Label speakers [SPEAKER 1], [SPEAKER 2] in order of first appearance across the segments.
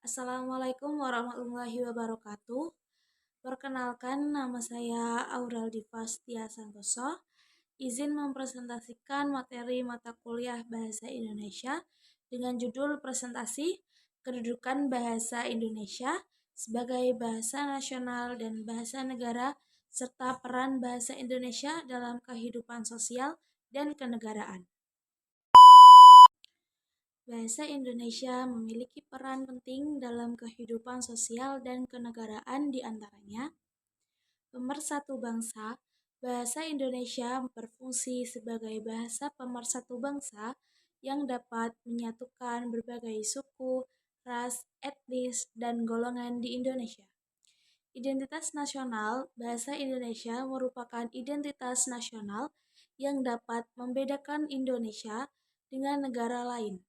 [SPEAKER 1] Assalamualaikum warahmatullahi wabarakatuh. Perkenalkan, nama saya Aurel Diva Setia Santoso. Izin mempresentasikan materi mata kuliah Bahasa Indonesia dengan judul presentasi Kedudukan Bahasa Indonesia sebagai bahasa nasional dan bahasa negara serta peran bahasa Indonesia dalam kehidupan sosial dan kenegaraan. Bahasa Indonesia memiliki peran penting dalam kehidupan sosial dan kenegaraan di antaranya pemersatu bangsa. Bahasa Indonesia berfungsi sebagai bahasa pemersatu bangsa yang dapat menyatukan berbagai suku, ras, etnis, dan golongan di Indonesia. Identitas nasional. Bahasa Indonesia merupakan identitas nasional yang dapat membedakan Indonesia dengan negara lain.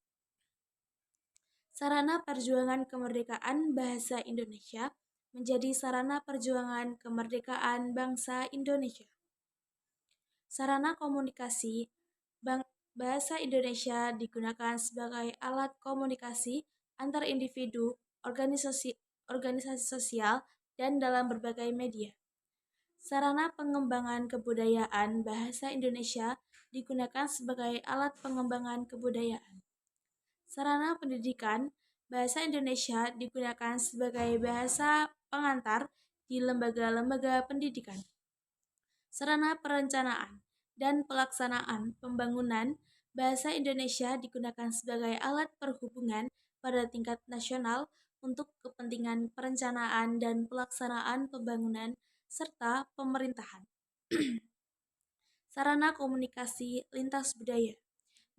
[SPEAKER 1] Sarana perjuangan kemerdekaan bahasa Indonesia menjadi sarana perjuangan kemerdekaan bangsa Indonesia. Sarana komunikasi. Bahasa Indonesia digunakan sebagai alat komunikasi antar individu, organisasi sosial, dan dalam berbagai media. Sarana pengembangan kebudayaan. Bahasa Indonesia digunakan sebagai alat pengembangan kebudayaan. Sarana pendidikan. Bahasa Indonesia digunakan sebagai bahasa pengantar di lembaga-lembaga pendidikan. Sarana perencanaan dan pelaksanaan pembangunan. Bahasa Indonesia digunakan sebagai alat perhubungan pada tingkat nasional untuk kepentingan perencanaan dan pelaksanaan pembangunan serta pemerintahan. Sarana komunikasi lintas budaya.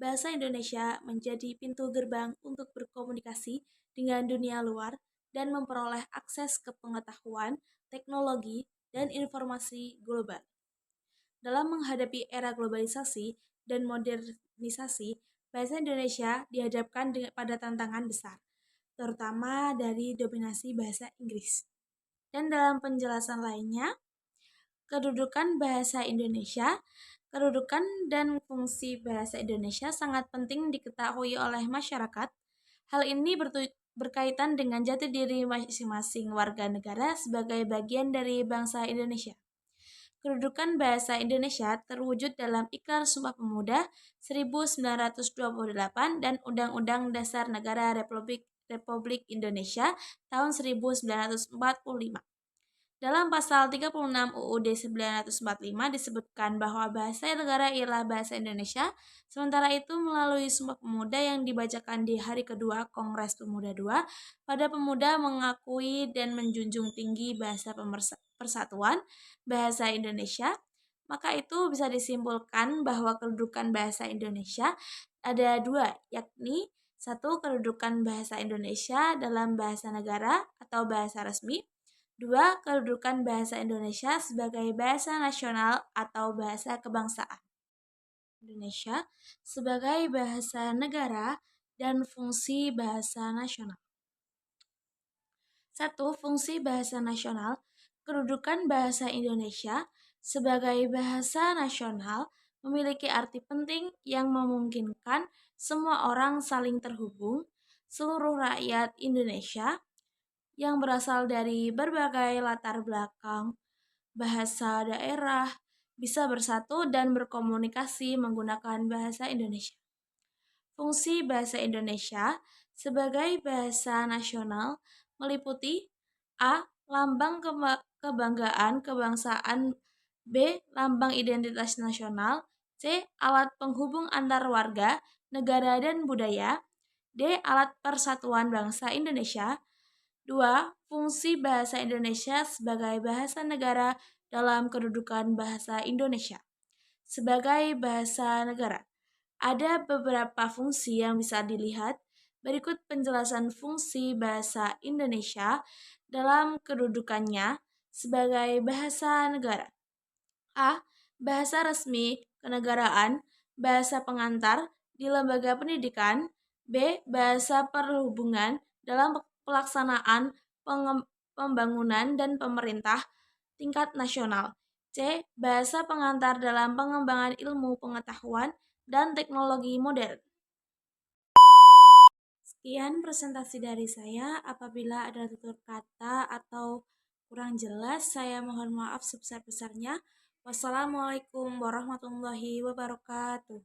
[SPEAKER 1] Bahasa Indonesia menjadi pintu gerbang untuk berkomunikasi dengan dunia luar dan memperoleh akses ke pengetahuan, teknologi, dan informasi global. Dalam menghadapi era globalisasi dan modernisasi, bahasa Indonesia dihadapkan pada tantangan besar, terutama dari dominasi bahasa Inggris. Dan dalam penjelasan lainnya, kedudukan bahasa Indonesia. Kedudukan dan fungsi bahasa Indonesia sangat penting diketahui oleh masyarakat. Hal ini berkaitan dengan jati diri masing-masing warga negara sebagai bagian dari bangsa Indonesia. Kedudukan bahasa Indonesia terwujud dalam Ikrar Sumpah Pemuda 1928 dan Undang-Undang Dasar Negara Republik Indonesia tahun 1945. Dalam pasal 36 UUD 1945 disebutkan bahwa bahasa negara ialah bahasa Indonesia. Sementara itu, melalui Sumpah Pemuda yang dibacakan di hari kedua Kongres Pemuda II, pada pemuda mengakui dan menjunjung tinggi bahasa persatuan bahasa Indonesia. Maka itu bisa disimpulkan bahwa kedudukan bahasa Indonesia ada dua, yakni satu, kedudukan bahasa Indonesia dalam bahasa negara atau bahasa resmi. Dua, kedudukan bahasa Indonesia sebagai bahasa nasional atau bahasa kebangsaan. Indonesia sebagai bahasa negara dan fungsi bahasa nasional. 1. Fungsi bahasa nasional. Kedudukan bahasa Indonesia sebagai bahasa nasional memiliki arti penting yang memungkinkan semua orang saling terhubung. Seluruh rakyat Indonesia yang berasal dari berbagai latar belakang, bahasa daerah, bisa bersatu dan berkomunikasi menggunakan bahasa Indonesia. Fungsi bahasa Indonesia sebagai bahasa nasional meliputi A. Lambang kebanggaan kebangsaan, B. Lambang identitas nasional, C. Alat penghubung antar warga, negara dan budaya, D. Alat persatuan bangsa Indonesia. 2. Fungsi bahasa Indonesia sebagai bahasa negara dalam kedudukan bahasa Indonesia. Sebagai bahasa negara, ada beberapa fungsi yang bisa dilihat. Berikut penjelasan fungsi bahasa Indonesia dalam kedudukannya sebagai bahasa negara. A. Bahasa resmi kenegaraan, bahasa pengantar di lembaga pendidikan. B. Bahasa perhubungan dalam pelaksanaan pembangunan dan pemerintah tingkat nasional. C. Bahasa pengantar dalam pengembangan ilmu pengetahuan dan teknologi modern. Sekian presentasi dari saya. Apabila ada tutur kata atau kurang jelas, saya mohon maaf sebesar-besarnya. Wassalamualaikum warahmatullahi wabarakatuh.